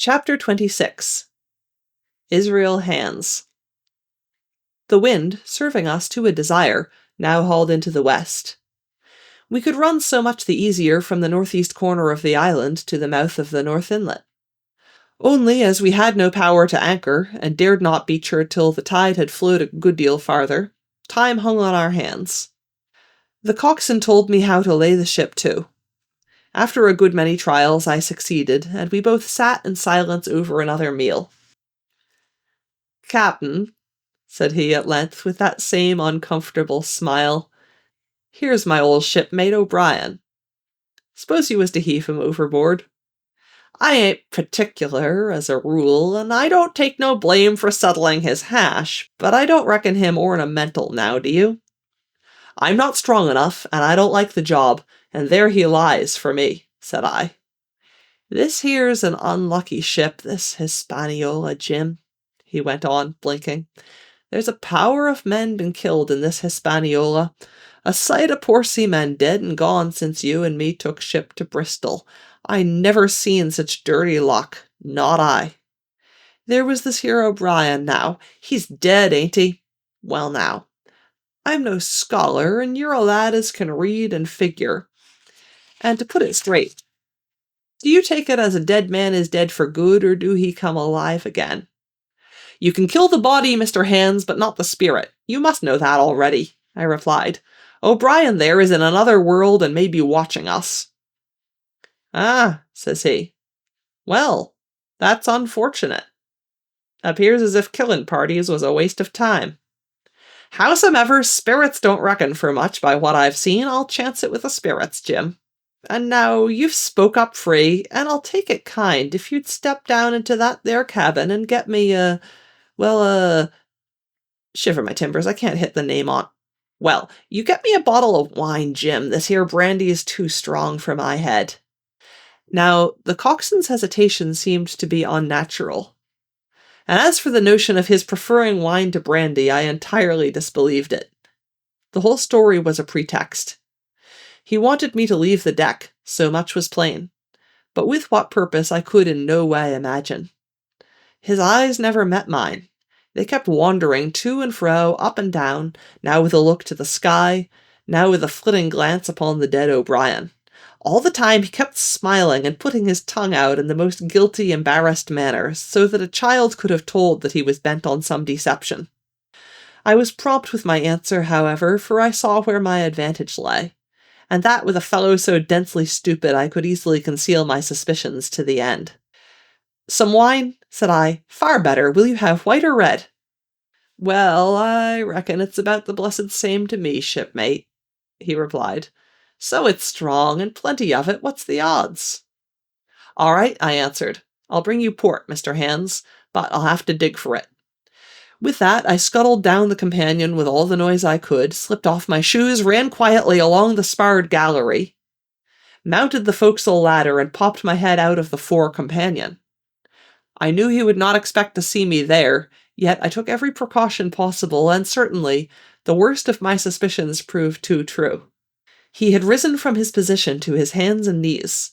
Chapter 26. Israel Hands. The wind, serving us to a desire, now hauled into the west. We could run so much the easier from the northeast corner of the island to the mouth of the North Inlet. Only, as we had no power to anchor, and dared not beach her till the tide had flowed a good deal farther, time hung on our hands. The coxswain told me how to lay the ship to. After a good many trials I succeeded, and we both sat in silence over another meal. "Captain," said he at length, with that same uncomfortable smile, "here's my old shipmate O'Brien. Suppose you was to heave him overboard. I ain't particular, as a rule, and I don't take no blame for settling his hash, but I don't reckon him ornamental now, do you? I'm not strong enough, and I don't like the job, and there he lies for me," said I. "This here's an unlucky ship, this Hispaniola, Jim," he went on, blinking. "There's a power of men been killed in this Hispaniola, a sight of poor seamen dead and gone since you and me took ship to Bristol. I never seen such dirty luck, not I. There was this here O'Brien now, he's dead, ain't he? Well now, I'm no scholar, and you're a lad as can read and figure. And to put it straight, do you take it as a dead man is dead for good, or do he come alive again? You can kill the body, Mr. Hands, but not the spirit. You must know that already," I replied. "O'Brien there is in another world and may be watching us." "Ah," says he. "Well, that's unfortunate. Appears as if killing parties was a waste of time. Howsomever, spirits don't reckon for much by what I've seen. I'll chance it with the spirits, Jim. And now you've spoke up free, and I'll take it kind if you'd step down into that there cabin and get me shiver my timbers, I can't hit the name on. Well, you get me a bottle of wine, Jim. This here brandy is too strong for my head." Now, the coxswain's hesitation seemed to be unnatural. And as for the notion of his preferring wine to brandy, I entirely disbelieved it. The whole story was a pretext. He wanted me to leave the deck, so much was plain, but with what purpose I could in no way imagine. His eyes never met mine. They kept wandering to and fro, up and down, now with a look to the sky, now with a flitting glance upon the dead O'Brien. All the time he kept smiling and putting his tongue out in the most guilty, embarrassed manner, so that a child could have told that he was bent on some deception. I was prompt with my answer, however, for I saw where my advantage lay, and that with a fellow so densely stupid I could easily conceal my suspicions to the end. "Some wine?" said I. "Far better. Will you have white or red?" "Well, I reckon it's about the blessed same to me, shipmate," he replied. "So it's strong, and plenty of it. What's the odds?" "All right," I answered. "I'll bring you port, Mr. Hands, but I'll have to dig for it." With that, I scuttled down the companion with all the noise I could, slipped off my shoes, ran quietly along the sparred gallery, mounted the forecastle ladder, and popped my head out of the fore companion. I knew he would not expect to see me there, yet I took every precaution possible, and certainly the worst of my suspicions proved too true. He had risen from his position to his hands and knees,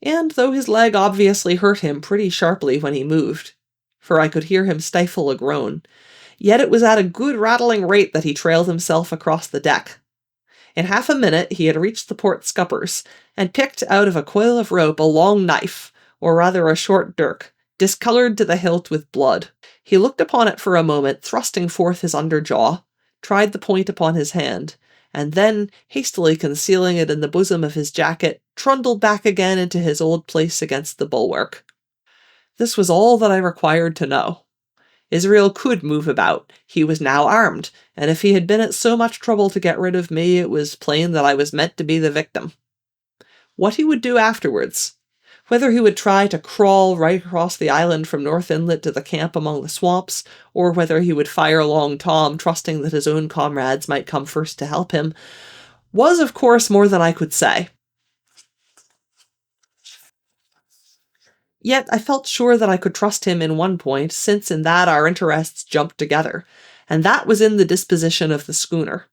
and though his leg obviously hurt him pretty sharply when he moved, for I could hear him stifle a groan, yet it was at a good rattling rate that he trailed himself across the deck. In half a minute he had reached the port scuppers, and picked out of a coil of rope a long knife, or rather a short dirk, discoloured to the hilt with blood. He looked upon it for a moment, thrusting forth his under jaw, tried the point upon his hand, and then, hastily concealing it in the bosom of his jacket, trundled back again into his old place against the bulwark. This was all that I required to know. Israel could move about. He was now armed, and if he had been at so much trouble to get rid of me, it was plain that I was meant to be the victim. What he would do afterwards, whether he would try to crawl right across the island from North Inlet to the camp among the swamps, or whether he would fire Long Tom, trusting that his own comrades might come first to help him, was of course more than I could say. Yet I felt sure that I could trust him in one point, since in that our interests jumped together, and that was in the disposition of the schooner.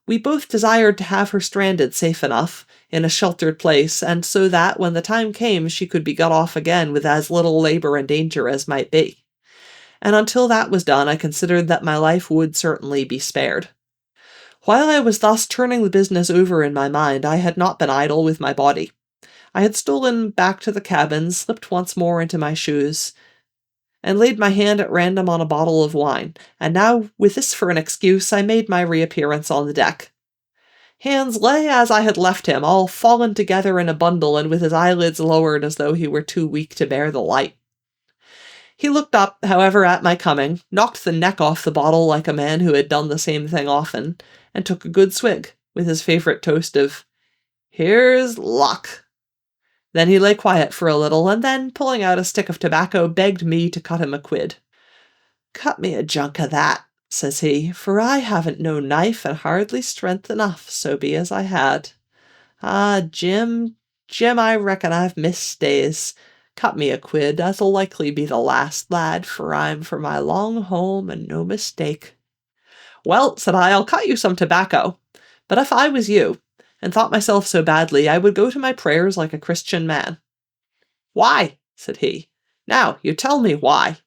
We both desired to have her stranded safe enough, in a sheltered place, and so that when the time came she could be got off again with as little labor and danger as might be. And until that was done, I considered that my life would certainly be spared. While I was thus turning the business over in my mind, I had not been idle with my body. I had stolen back to the cabin, slipped once more into my shoes, and laid my hand at random on a bottle of wine, and now, with this for an excuse, I made my reappearance on the deck. Hans lay as I had left him, all fallen together in a bundle and with his eyelids lowered as though he were too weak to bear the light. He looked up, however, at my coming, knocked the neck off the bottle like a man who had done the same thing often, and took a good swig, with his favourite toast of, "Here's luck." Then he lay quiet for a little, and then, pulling out a stick of tobacco, begged me to cut him a quid. "Cut me a junk of that," says he, "for I haven't no knife and hardly strength enough, so be as I had. Ah, Jim, I reckon I've missed days. Cut me a quid, as'll likely be the last, lad, for I'm for my long home and no mistake." "Well," said I, "I'll cut you some tobacco. But if I was you, and thought myself so badly, I would go to my prayers like a Christian man." "Why?" said he. "Now, you tell me why."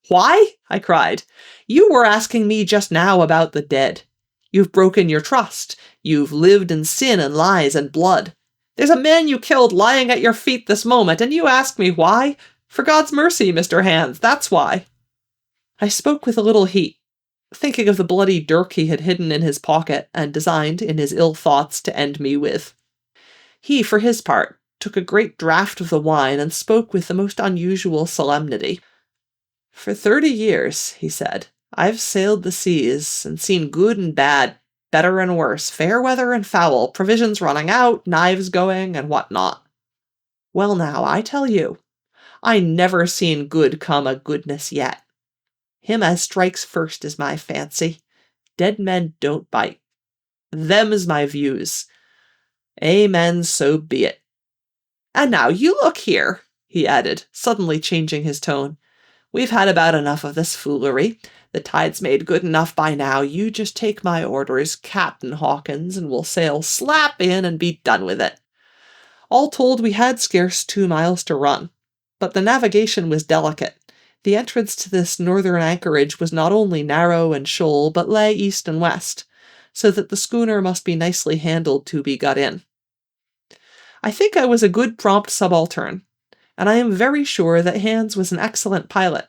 "Why?" I cried. "You were asking me just now about the dead. You've broken your trust. You've lived in sin and lies and blood. There's a man you killed lying at your feet this moment, and you ask me why? For God's mercy, Mr. Hans, that's why." I spoke with a little heat, thinking of the bloody dirk he had hidden in his pocket and designed, in his ill thoughts, to end me with. He, for his part, took a great draught of the wine and spoke with the most unusual solemnity. "For 30 years, he said, "I've sailed the seas and seen good and bad, better and worse, fair weather and foul, provisions running out, knives going, and what not. Well now, I tell you, I never seen good come o' goodness yet. Him as strikes first is my fancy. Dead men don't bite. Them is my views. Amen, so be it. And now you look here," he added, suddenly changing his tone. "We've had about enough of this foolery. The tide's made good enough by now. You just take my orders, Captain Hawkins, and we'll sail slap in and be done with it." All told, we had scarce 2 miles to run, but the navigation was delicate. The entrance to this northern anchorage was not only narrow and shoal, but lay east and west, so that the schooner must be nicely handled to be got in. I think I was a good prompt subaltern, and I am very sure that Hans was an excellent pilot,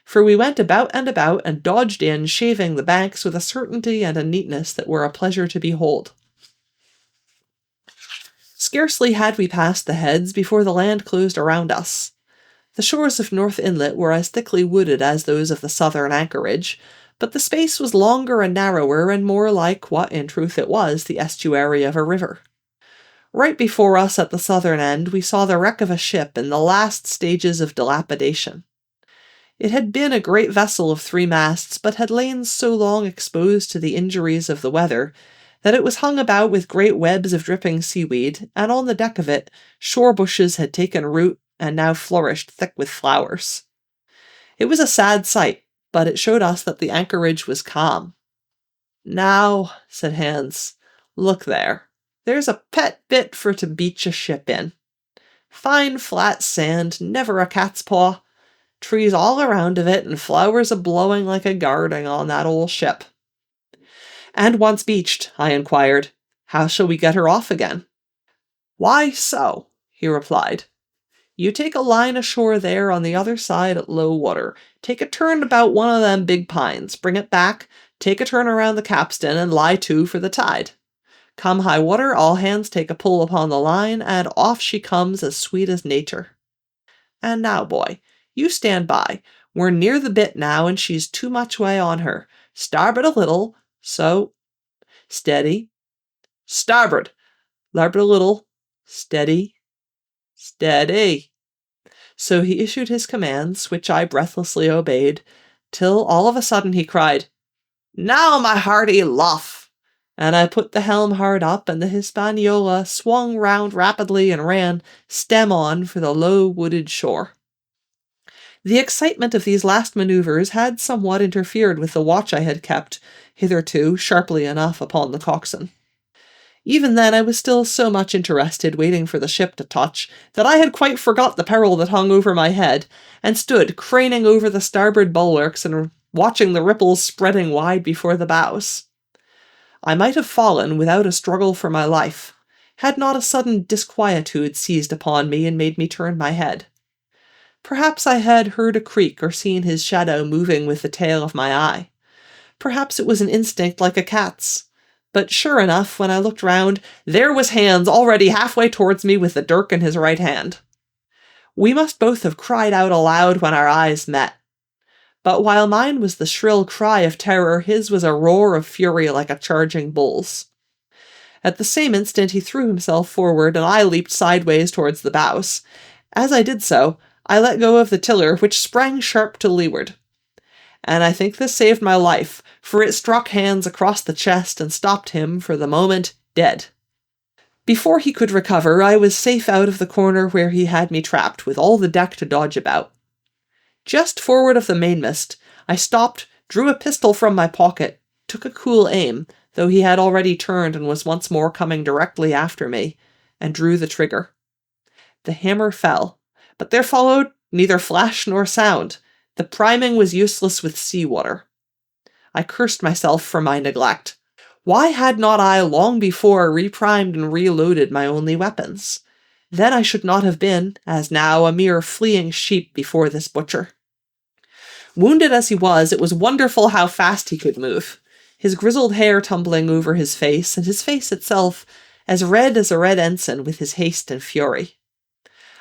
for we went about and dodged in, shaving the banks with a certainty and a neatness that were a pleasure to behold. Scarcely had we passed the heads before the land closed around us. The shores of North Inlet were as thickly wooded as those of the southern anchorage, but the space was longer and narrower and more like what in truth it was, the estuary of a river. Right before us at the southern end we saw the wreck of a ship in the last stages of dilapidation. It had been a great vessel of 3 masts, but had lain so long exposed to the injuries of the weather that it was hung about with great webs of dripping seaweed, and on the deck of it shore bushes had taken root and now flourished thick with flowers. It was a sad sight, but it showed us that the anchorage was calm. "Now," said Hans, "look there. There's a pet bit for to beach a ship in. Fine flat sand, never a cat's paw, trees all around of it, and flowers a-blowing like a garden on that old ship." "And once beached," I inquired, "how shall we get her off again?" "Why so," he replied. "You take a line ashore there on the other side at low water, take a turn about one of them big pines, bring it back, take a turn around the capstan, and lie to for the tide. Come high water, all hands take a pull upon the line, and off she comes as sweet as nature. And now, boy, you stand by. We're near the bit now, and she's too much way on her. Starboard a little, so. Steady. Starboard. Larboard a little. Steady. Steady." So he issued his commands, which I breathlessly obeyed, till all of a sudden he cried, "Now, my hearty luff!" And I put the helm hard up, and the Hispaniola swung round rapidly and ran, stem on, for the low wooded shore. The excitement of these last manoeuvres had somewhat interfered with the watch I had kept, hitherto sharply enough upon the coxswain. Even then I was still so much interested waiting for the ship to touch that I had quite forgot the peril that hung over my head, and stood craning over the starboard bulwarks and watching the ripples spreading wide before the bows. I might have fallen without a struggle for my life, had not a sudden disquietude seized upon me and made me turn my head. Perhaps I had heard a creak or seen his shadow moving with the tail of my eye. Perhaps it was an instinct like a cat's. But sure enough, when I looked round, there was Hans already halfway towards me with the dirk in his right hand. We must both have cried out aloud when our eyes met. But while mine was the shrill cry of terror, his was a roar of fury like a charging bull's. At the same instant he threw himself forward, and I leaped sideways towards the bows. As I did so, I let go of the tiller, which sprang sharp to leeward. And I think this saved my life, for it struck Hans across the chest and stopped him, for the moment, dead. Before he could recover, I was safe out of the corner where he had me trapped, with all the deck to dodge about. Just forward of the mainmast, I stopped, drew a pistol from my pocket, took a cool aim, though he had already turned and was once more coming directly after me, and drew the trigger. The hammer fell, but there followed neither flash nor sound. The priming was useless with sea-water. I cursed myself for my neglect. Why had not I long before reprimed and reloaded my only weapons? Then I should not have been, as now, a mere fleeing sheep before this butcher. Wounded as he was, it was wonderful how fast he could move, his grizzled hair tumbling over his face, and his face itself as red as a red ensign with his haste and fury.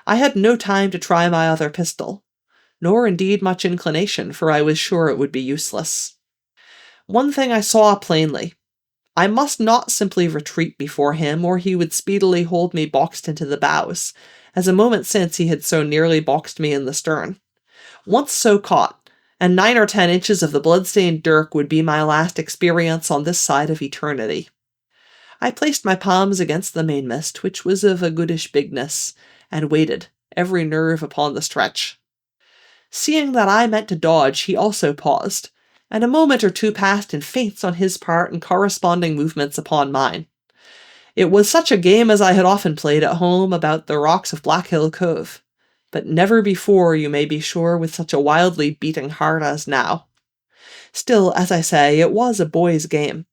I had no time to try my other pistol, nor indeed much inclination, for I was sure it would be useless. One thing I saw plainly. I must not simply retreat before him, or he would speedily hold me boxed into the bows, as a moment since he had so nearly boxed me in the stern. Once so caught, and 9 or 10 inches of the blood-stained dirk would be my last experience on this side of eternity. I placed my palms against the mainmast, which was of a goodish bigness, and waited, every nerve upon the stretch. Seeing that I meant to dodge, he also paused, and a moment or two passed in feints on his part and corresponding movements upon mine. It was such a game as I had often played at home about the rocks of Black Hill Cove, but never before, you may be sure, with such a wildly beating heart as now. Still, as I say, it was a boy's game,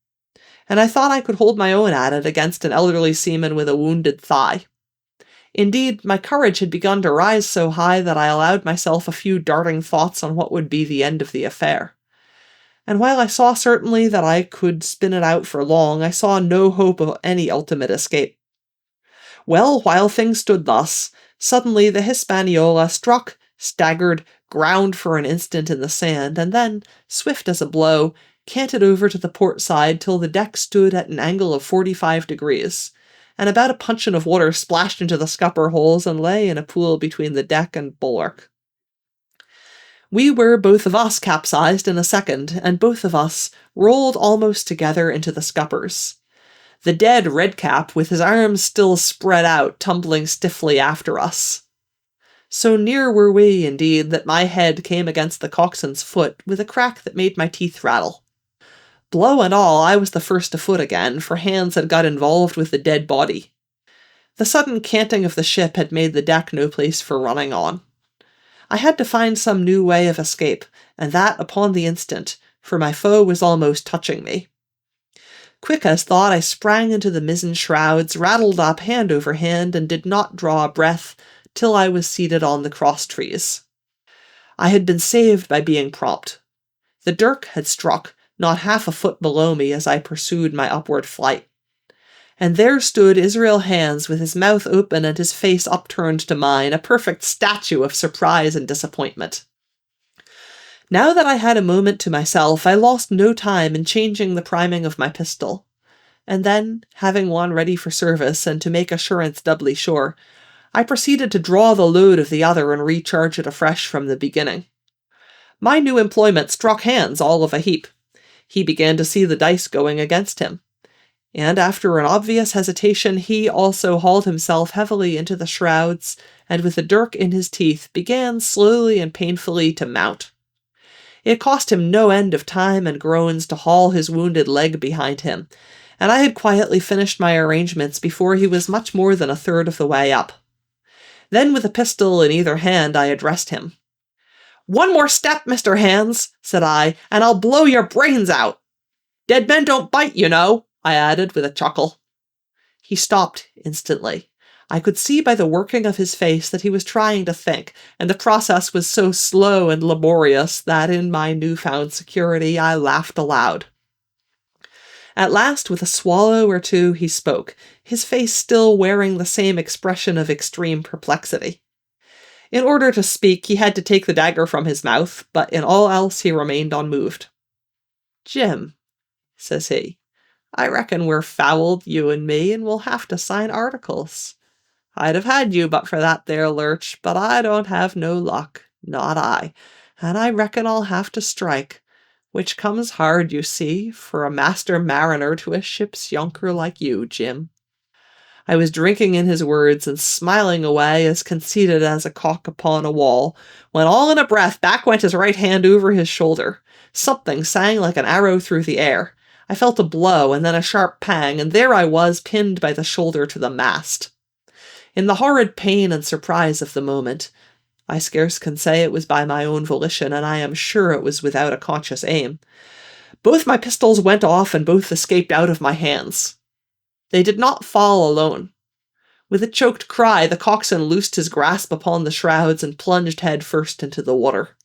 and I thought I could hold my own at it against an elderly seaman with a wounded thigh. Indeed, my courage had begun to rise so high that I allowed myself a few darting thoughts on what would be the end of the affair. And while I saw certainly that I could spin it out for long, I saw no hope of any ultimate escape. Well, while things stood thus, suddenly the Hispaniola struck, staggered, ground for an instant in the sand, and then, swift as a blow, canted over to the port side till the deck stood at an angle of 45 degrees. And about a puncheon of water splashed into the scupper holes and lay in a pool between the deck and bulwark. We were both of us capsized in a second, and both of us rolled almost together into the scuppers. The dead Redcap, with his arms still spread out, tumbling stiffly after us. So near were we, indeed, that my head came against the coxswain's foot with a crack that made my teeth rattle. Blow and all, I was the first afoot again, for Hans had got involved with the dead body. The sudden canting of the ship had made the deck no place for running on. I had to find some new way of escape, and that upon the instant, for my foe was almost touching me. Quick as thought, I sprang into the mizzen shrouds, rattled up hand over hand, and did not draw a breath till I was seated on the cross-trees. I had been saved by being prompt. The dirk had struck, not half a foot below me as I pursued my upward flight. And there stood Israel Hands with his mouth open and his face upturned to mine, a perfect statue of surprise and disappointment. Now that I had a moment to myself, I lost no time in changing the priming of my pistol. And then, having one ready for service and to make assurance doubly sure, I proceeded to draw the load of the other and recharge it afresh from the beginning. My new employment struck Hans all of a heap. He began to see the dice going against him, and after an obvious hesitation he also hauled himself heavily into the shrouds, and with the dirk in his teeth began slowly and painfully to mount. It cost him no end of time and groans to haul his wounded leg behind him, and I had quietly finished my arrangements before he was much more than a third of the way up. Then, with a pistol in either hand, I addressed him. "One more step, Mr. Hands," said I, "and I'll blow your brains out. Dead men don't bite, you know," I added with a chuckle. He stopped instantly. I could see by the working of his face that he was trying to think, and the process was so slow and laborious that in my newfound security I laughed aloud. At last, with a swallow or two, he spoke, his face still wearing the same expression of extreme perplexity. In order to speak, he had to take the dagger from his mouth, but in all else he remained unmoved. "Jim," says he, "I reckon we're fouled, you and me, and we'll have to sign articles. I'd have had you but for that there lurch, but I don't have no luck, not I, and I reckon I'll have to strike, which comes hard, you see, for a master mariner to a ship's younker like you, Jim." I was drinking in his words and smiling away as conceited as a cock upon a wall, when all in a breath back went his right hand over his shoulder. Something sang like an arrow through the air. I felt a blow and then a sharp pang, and there I was, pinned by the shoulder to the mast. In the horrid pain and surprise of the moment, I scarce can say it was by my own volition, and I am sure it was without a conscious aim, both my pistols went off and both escaped out of my hands. They did not fall alone. With a choked cry, the coxswain loosed his grasp upon the shrouds and plunged head first into the water.